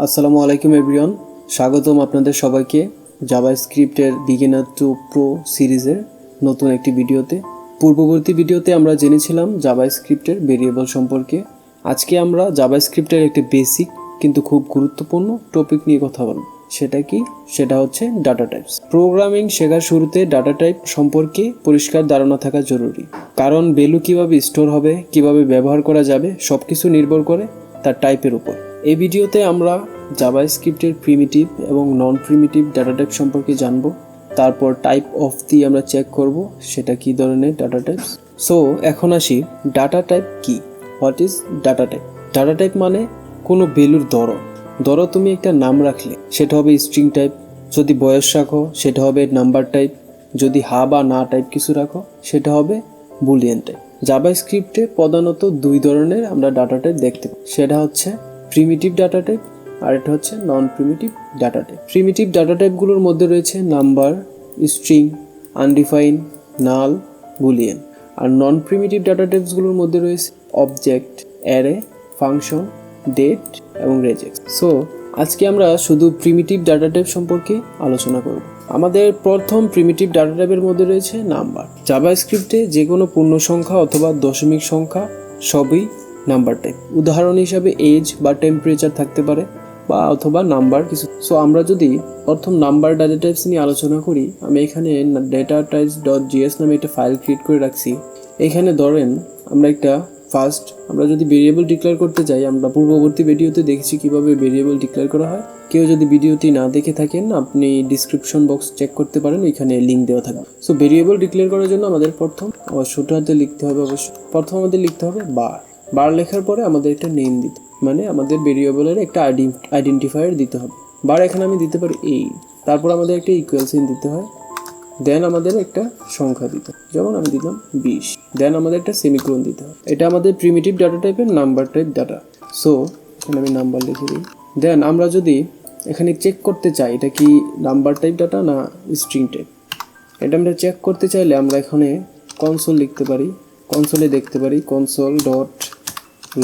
আসসালামু আলাইকুম এভরিওয়ান, স্বাগতম আপনাদের সবাইকে জাভাস্ক্রিপ্টের বিগিনার টু প্রো সিরিজের নতুন একটি ভিডিওতে। পূর্ববর্তী ভিডিওতে আমরা জেনেছিলাম জাভাস্ক্রিপ্টের ভেরিয়েবল সম্পর্কে। আজকে আমরা জাভাস্ক্রিপ্টের একটি বেসিক কিন্তু খুব গুরুত্বপূর্ণ টপিক নিয়ে কথা বলব। সেটা হচ্ছে ডাটা টাইপস। প্রোগ্রামিং শেখার শুরুতে ডাটা টাইপ সম্পর্কে পরিষ্কার ধারণা থাকা জরুরি, কারণ ভ্যালু কীভাবে স্টোর হবে, কিভাবে ব্যবহার করা যাবে, সব কিছু নির্ভর করে তার টাইপের উপর। এই ভিডিওতে আমরা জাভাস্ক্রিপ্টের প্রিমিটিভ এবং নন প্রিমিটিভ ডাটা টাইপ সম্পর্কে জানব। তারপর টাইপ অফ দিয়ে আমরা চেক করব সেটা কী ধরনের ডাটা টাইপস। সো এখন আসি, ডাটা টাইপ কি? What is data type? Data type মানে কোনো ভ্যালুর ধরো তুমি একটা নাম রাখলে সেটা হবে স্ট্রিং টাইপ, যদি বয়স রাখো সেটা হবে নাম্বার টাইপ, যদি হা বা না টাইপ কিছু রাখো সেটা হবে বুলিয়ান টাইপ। জাভাস্ক্রিপ্টে প্রধানত দুই ধরনের আমরা ডাটা টাইপ দেখতে পাই, সেটা হচ্ছে প্রিমিটিভ ডাটা টাইপ আর এটা হচ্ছে non primitive data type. Primitive data টাইপগুলোর মধ্যে রয়েছে number, string, undefined, null, boolean. আর নন প্রিমিটিভ ডাটা টাইপসগুলোর মধ্যে রয়েছে অবজেক্ট, অ্যারে, ফাংশন, ডেট এবং রেজেক্ট। সো আজকে আমরা শুধু প্রিমিটিভ ডাটা টাইপ সম্পর্কে আলোচনা করব। আমাদের প্রথম প্রিমিটিভ ডাটা টাইপের মধ্যে রয়েছে নাম্বার। জাভাস্ক্রিপ্টে যে কোনো পূর্ণ সংখ্যা অথবা দশমিক সংখ্যা সবই নাম্বার টাইপ। উদাহরণ হিসাবে এজ বা টেম্পারেচার থাকতে পারে বা অথবা নাম্বার কিছু। সো আমরা যদি প্রথম নাম্বার ডাটা টাইপস নিয়ে আলোচনা করি, আমি এখানে ডেটা টাইপস .js নামে একটা ফাইল ক্রিয়েট করে রাখছি। এখানে ধরেন আমরা যদি ভেরিয়েবল ডিক্লেয়ার করতে চাই, আমরা পূর্ববর্তী ভিডিওতে দেখেছি কিভাবে ভেরিয়েবল ডিক্লেয়ার করা হয়। কেউ যদি ভিডিওটি না দেখে থাকেন, আপনি ডিসক্রিপশন বক্স চেক করতে পারেন, ওইখানে লিঙ্ক দেওয়া থাকবে। সো ভেরিয়েবল ডিক্লেয়ার করার জন্য আমাদের প্রথম ছোট হাতে লিখতে হবে, আমাদের লিখতে হবে বার লেখার পরে আমাদের একটা নেম দিতে, মানে আমাদের ভেরিয়েবলের একটা আইডেন্টিফায়ার দিতে হবে। এখানে আমি দিতে পারি এই, তারপর আমাদের একটা ইকুয়াল সাইন দিতে হয়, দেন আমাদের একটা সংখ্যা দিতে হয়, যেমন আমি দিলাম 20, দেন আমাদের একটা সেমিকোলন দিতে হয়। এটা আমাদের প্রিমিটিভ ডাটা টাইপের নাম্বার টাইপ ডাটা। সো এখানে আমি নাম্বার লিখে দিই। দেন আমরা যদি এখানে চেক করতে চাই এটা কি নাম্বার টাইপ ডাটা না স্ট্রিং টাইপ, এটা আমরা চেক করতে চাইলে আমরা এখানে কনসোল লিখতে পারি, কনসোলে দেখতে পারি কনসোল ডট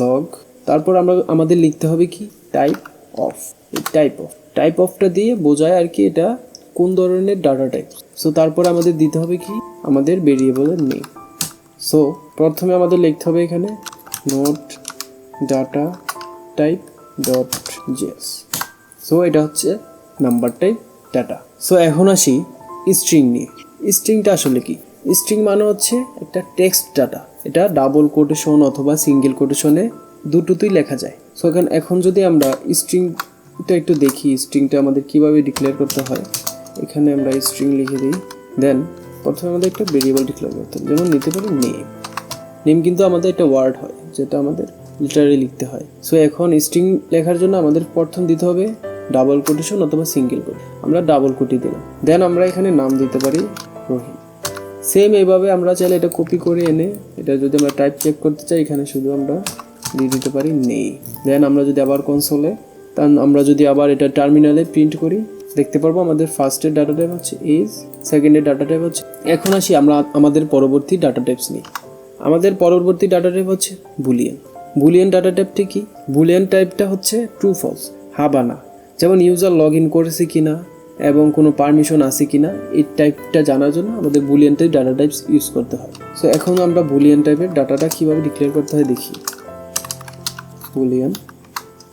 লগ। তারপর আমাদের লিখতে হবে কি টাইপ অফ। এই টাইপ অফটা দিয়ে বোঝায় আর কি এটা কোন ধরনের ডাটা টাইপ। সো তারপর আমাদের দিতে হবে কি আমাদের ভেরিয়েবলের নেম। সো প্রথমে আমাদের লিখতে হবে এখানে note data type dot JS. So এটা হচ্ছে নাম্বার টাইপ ডাটা। সো এখন আসি স্ট্রিং নিয়ে। স্ট্রিংটা আসলে কি? স্ট্রিং মানে হচ্ছে একটা টেক্সট ডাটা। এটা ডাবল কোটেশন অথবা সিঙ্গেল কোটেশনে দুটোতেই লেখা যায়। সো এখন যদি আমরা স্ট্রিংটা একটু দেখি, স্ট্রিংটা আমাদের কিভাবে ডিক্লেয়ার করতে হয়। এখানে আমরা স্ট্রিং লিখে দিই, দেন প্রথমে আমাদের একটা ভেরিয়েবল ডিক্লেয়ার করতে হবে, যেমন নিতে পারি নেম কিন্তু আমাদের একটা ওয়ার্ড হয় যেটা আমাদের লিটারালি লিখতে হয়। সো এখন স্ট্রিং লেখার জন্য আমাদের প্রথম দিতে হবে ডাবল কোটেশন অথবা সিঙ্গেল কোট। আমরা ডাবল কোটই দিলাম, দেন আমরা এখানে নাম দিতে পারি রহিম। সেম এইভাবে আমরা চাইলে এটা কপি করে এনে এটা যদি আমরা টাইপ চেক করতে চাই, এখানে শুধু আমরা দিয়ে দিতে পারি নেই। দেন আমরা যদি আবার কনসোলে, আমরা যদি আবার এটা টার্মিনালে প্রিন্ট করি, দেখতে পারবো আমাদের ফার্স্টের ডাটা টাইপ হচ্ছে এজ, সেকেন্ডের ডাটা টাইপ হচ্ছে। এখন আসি আমরা আমাদের পরবর্তী ডাটা টাইপস নিই। আমাদের পরবর্তী ডাটা টাইপ হচ্ছে বুলিয়ান ডাটা টাইপটি কি? বুলিয়ান টাইপটা হচ্ছে ট্রু ফলস, হ্যাঁ বা না। যেমন ইউজার লগ ইন করেছে কিনা এবং কোনো পারমিশন আছে কিনা, এই টাইপটা জানার জন্য আমাদের Boolean type data types use করতে হয়। সো এখন আমরা বুলিয়ান টাইপের ডাটাটা কীভাবে ডিক্লেয়ার করতে হয় দেখি। বুলিয়ান,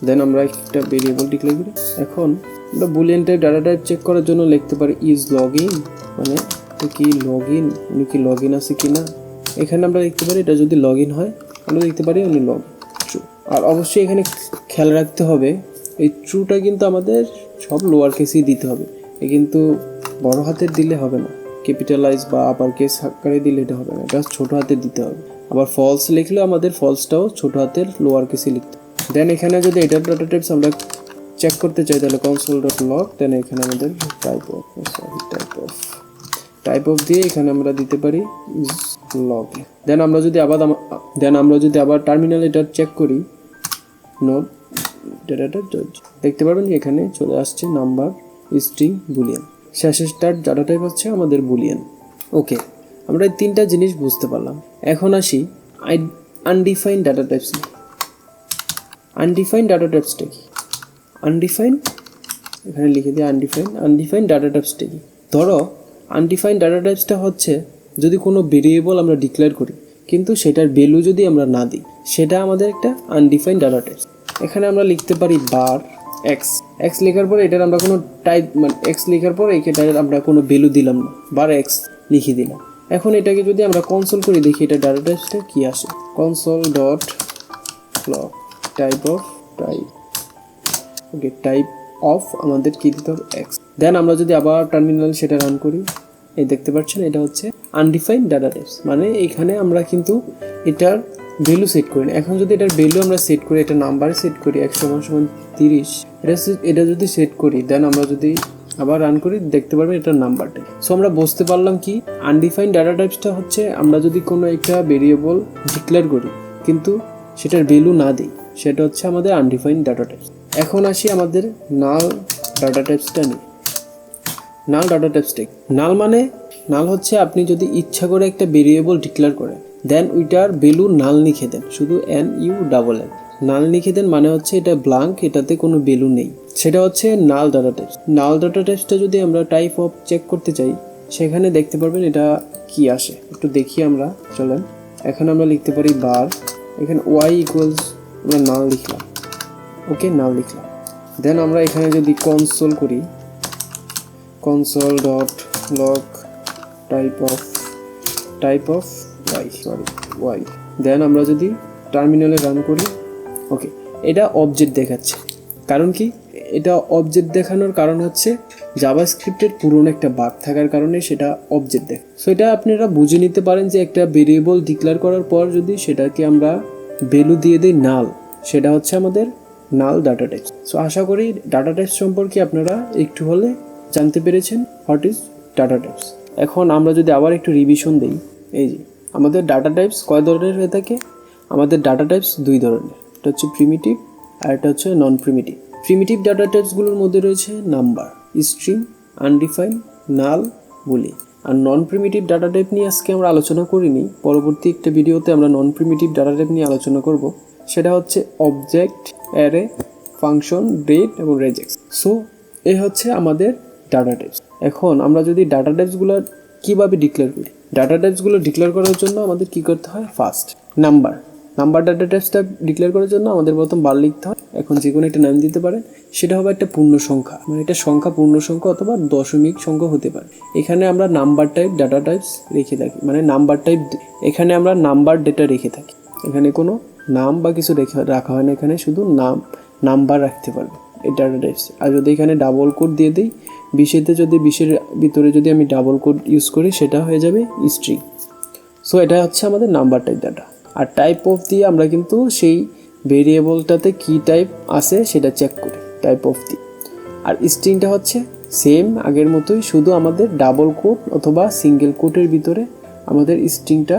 দেন আমরা একটা ভেরিয়েবল ডিক্লেয়ার করি। এখন আমরা Boolean type data type check করার জন্য লিখতে পারি ইজ লগ ইন, মানে এটা কি লগ ইন, উনি কি লগ ইন আছে কিনা। এখানে আমরা দেখতে পারি এটা যদি লগ ইন হয় আমরা দেখতে পারি উনি লগ ট্রু। আর অবশ্যই এখানে খেয়াল রাখতে হবে এই ট্রুটা কিন্তু আমাদের সব লোয়ার কেসেই দিতে হবে, কিন্তু বড় হাতের দিলে হবে না, ক্যাপিটালাইজ বা আপার কেস আকারে দিলে এটা হবে না, এটা ছোট হাতের দিতে হবে। আবার ফলস লিখলে আমাদের ফলসটাও ছোট হাতের লোয়ার কেসে লিখতে। দেন এখানে যদি এটার ডাটা টাইপস আমরা চেক করতে চাই তাহলে কনসোল ডট লগ, দেন এখানে আমাদের টাইপ অফ দিয়ে এখানে আমরা দিতে পারি লগ। দেন আমরা যদি আবার টার্মিনাল এটা চেক করি, নোট ডাটা টাইপ, দেখতে পারবেন যে এখানে চলে আসছে নাম্বার, স্ট্রিং, বুলিয়ান। শেষেরটার ডাটা টাইপ হচ্ছে আমাদের বুলিয়ান। ওকে, আমরা এই তিনটা জিনিস বুঝতে পারলাম। এখন আসি undefined data types. Undefined data টাইপসটা কি? আনডিফাইন্ড, এখানে লিখে দিই আনডিফাইন্ড ডাটা টাইপসটা কি। ধরো আনডিফাইন্ড ডাটা টাইপসটা হচ্ছে যদি কোনো ভেরিয়েবল আমরা ডিক্লেয়ার করি কিন্তু সেটার ভ্যালু যদি আমরা না দিই, সেটা আমাদের একটা আনডিফাইন্ড ডাটা টাইপস। এখানে আমরা লিখতে পারি বার এক্স লেখার পরে এটার আমরা কোনো টাইপ মানে এক্স লেখার পরে এটার আমরা কোনো ভ্যালু দিলাম না, বার এক্স লিখে দিলাম। এখন এটাকে যদি আমরা কনসোল করে দেখি এটা ডাটা টাইপসটা কী আসে, console dot log type of আমাদের কী দিতে হবে এক্স। দেন আমরা যদি আবার টার্মিনাল সেটা রান করি, এই দেখতে পাচ্ছেন এটা হচ্ছে আনডিফাইন্ড ডাটা টাইপস, মানে এখানে আমরা কিন্তু এটার ভ্যালু সেট করি না। এখন যদি এটার ভ্যালু আমরা সেট করি, এটা নাম্বারে সেট করি 100 30, এটা যদি সেট করি দেন আমরা যদি আবার রান করি দেখতে পারবেন এটার নাম্বারটা। সো আমরা বুঝতে পারলাম কি আনডিফাইন্ড ডাটা টাইপসটা হচ্ছে আমরা যদি কোনো একটা ভেরিয়েবল ডিক্লেয়ার করি কিন্তু সেটার ভ্যালু না দিই, সেটা হচ্ছে আমাদের আনডিফাইন্ড ডাটা টাইপস। এখন আসি আমাদের নাল ডাটা টাইপসটা নিয়ে। নাল ডাটা টাইপসটা নাল হচ্ছে আপনি যদি ইচ্ছা করে একটা ভেরিয়েবল ডিক্লেয়ার করেন দেন ওইটার ভ্যালু নাল লিখে দেন, শুধু NULL নাল লিখে দেন, মানে হচ্ছে এটা ব্ল্যাঙ্ক, এটাতে কোনো ভ্যালু নেই, সেটা হচ্ছে নাল ডাটা টাইপস। নাল ডাটা টাইপসটা যদি আমরা টাইপ অফ চেক করতে চাই সেখানে দেখতে পারবেন এটা কি আসে, একটু দেখি আমরা। চলেন এখন আমরা লিখতে পারি বার, এখানে y ইকুয়ালস আমরা নাল লিখলাম, ওকে নাল লিখলাম। দেন আমরা এখানে যদি কনসোল করি console dot log type of y, দেন আমরা যদি টার্মিনালে রান করি, ওকে এটা অবজেক্ট দেখাচ্ছে। কারণ কি এটা অবজেক্ট দেখানোর কারণ হচ্ছে জাভাস্ক্রিপ্টের পুরনো একটা বাগ থাকার কারণে সেটা অবজেক্ট দেয়। সো এটা আপনারা বুঝে নিতে পারেন যে একটা ভেরিয়েবল ডিক্লেয়ার করার পর যদি সেটাকে আমরা ভ্যালু দিয়ে দিই নাল, সেটা হচ্ছে আমাদের নাল ডাটা টাইপস। সো আশা করি ডাটা টাইপস সম্পর্কে আপনারা একটু হলে জানতে পেরেছেন হোয়াট ইজ ডাটা টাইপস। এখন আমরা যদি আবার একটু রিভিশন দিই, এই যে আমাদের ডাটা টাইপস কয় ধরনের হয়ে থাকে, আমাদের ডাটা টাইপস দুই ধরনের, এটা হচ্ছে প্রিমিটিভ আর এটা হচ্ছে নন প্রিমিটিভ। প্রিমিটিভ ডাটা টাইপসগুলোর মধ্যে রয়েছে নাম্বার, স্ট্রিং, আনডিফাইন্ড, নাল, বুলি। আর নন প্রিমিটিভ ডাটা টাইপ নিয়ে আজকে আমরা আলোচনা করিনি, পরবর্তী একটা ভিডিওতে আমরা নন প্রিমিটিভ ডাটা টাইপ নিয়ে আলোচনা করব। সেটা হচ্ছে অবজেক্ট, অ্যারে, ফাংশন, ডেট এবং রেজেক্স। সো এই হচ্ছে আমাদের ডাটা টাইপস। এখন আমরা যদি ডাটা টাইপসগুলো কীভাবে ডিক্লেয়ার করি, ডাটা টাইপসগুলো ডিক্লেয়ার করার জন্য আমাদের কী করতে হয়, ফার্স্ট নাম্বার ডাটা টাইপসটা ডিক্লেয়ার করার জন্য আমাদের প্রথম বার লিখতে হয়। এখন যে কোনো একটা নাম দিতে পারেন, সেটা হবে একটা পূর্ণ সংখ্যা, মানে এটা সংখ্যা পূর্ণ সংখ্যা অথবা দশমিক সংখ্যা হতে পারে। এখানে আমরা নাম্বার টাইপ ডাটা টাইপস রেখে থাকি, মানে নাম্বার টাইপ এখানে আমরা নাম্বার ডেটা রেখে থাকি, এখানে কোনো নাম বা কিছু রাখা হয় না, এখানে শুধু নাম্বার রাখতে পারবে এই ডাটা টাইপস। আর যদি এখানে ডাবল কোড দিয়ে দিই 20-এতে, যদি 20-এর ভিতরে যদি আমি ডাবল কোড ইউজ করি সেটা হয়ে যাবে স্ট্রিং। সো এটা হচ্ছে আমাদের নাম্বার টাইপ ডাটা। আর টাইপ অফ দিয়ে আমরা কিন্তু সেই ভেরিয়েবলটাতে কী টাইপ আছে সেটা চেক করি টাইপ অফ দিয়ে। আর স্ট্রিংটা হচ্ছে সেম আগের মতোই, শুধু আমাদের ডাবল কোড অথবা সিঙ্গেল কোডের ভিতরে আমাদের স্ট্রিংটা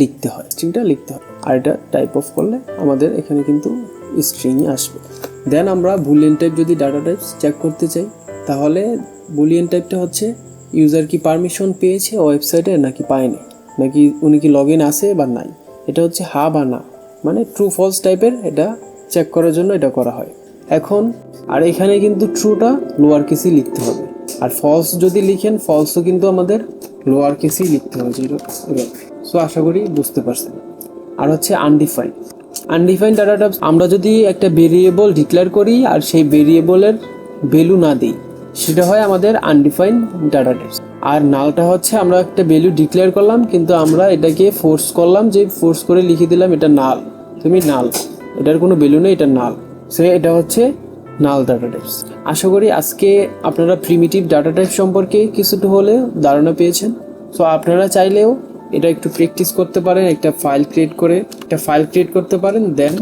লিখতে হয় আর এটা টাইপ অফ করলে আমাদের এখানে কিন্তু স্ট্রিংই আসবে। দেন আমরা বুলিয়ান টাইপ যদি ডাটা টাইপস চেক করতে চাই, তাহলে বুলিয়ান টাইপটা হচ্ছে ইউজার কি পারমিশন পেয়েছে ওয়েবসাইটে নাকি পায়নি, নাকি উনি কি লগ ইন আছে বা নাই, এটা হচ্ছে হা বা না, মানে ট্রু ফলস টাইপের এটা চেক করার জন্য এটা করা হয়। এখন আর এখানে কিন্তু ট্রুটা লোয়ার কেসই লিখতে হবে, আর ফলস যদি লিখেন ফলসও কিন্তু আমাদের লোয়ার কেসই লিখতে হবে। সো আশা করি বুঝতে পারছেন। আর হচ্ছে আনডিফাইন্ড ডাটা টাইপস, আমরা যদি একটা ভেরিয়েবল ডিক্লেয়ার করি আর সেই ভেরিয়েবলের ভ্যালু না দিই, সেটা হয় আমাদের আনডিফাইন্ড ডাটা টাইপস। আর নালটা হচ্ছে আমরা একটা ভ্যালু ডিক্লেয়ার করলাম কিন্তু আমরা এটাকে ফোর্স করলাম, যে ফোর্স করে লিখে দিলাম এটা নাল, তুমি নাল, এটার কোনো ভ্যালু নেই, এটা নাল, সো এটা হচ্ছে নাল ডাটা টাইপস। আশা করি আজকে আপনারা প্রিমিটিভ ডাটা টাইপ সম্পর্কে কিছুটা হলে ধারণা পেয়েছেন। সো আপনারা চাইলেও এটা একটু প্র্যাকটিস করতে পারেন, একটা ফাইল ক্রিয়েট করতে পারেন, দেন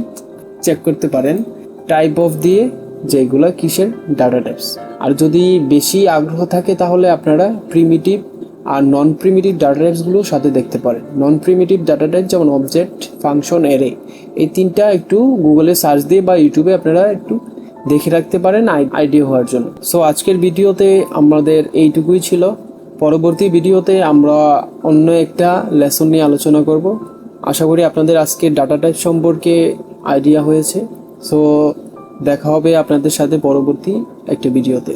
চেক করতে পারেন টাইপ অফ দিয়ে যেগুলা কিসের ডাটা টাইপস। আর যদি বেশি আগ্রহ থাকে তাহলে আপনারা প্রিমিটিভ আর নন প্রিমিটিভ ডাটা টাইপসগুলো সাথে দেখতে পারেন। নন প্রিমিটিভ ডাটা টাইপ যেমন অবজেক্ট, ফাংশন, অ্যারে, এই তিনটা একটু গুগলে সার্চ দিয়ে বা ইউটিউবে আপনারা একটু দেখে রাখতে পারেন আইডিয়া হওয়ার জন্য। সো আজকের ভিডিওতে আমাদের এইটুকুই ছিল। পরবর্তী ভিডিওতে আমরা অন্য একটা লেসন নিয়ে আলোচনা করব। আশা করি আপনাদের আজকে ডাটা টাইপ সম্পর্কে আইডিয়া হয়েছে। সো দেখা হবে আপনাদের সাথে পরবর্তী একটা ভিডিওতে।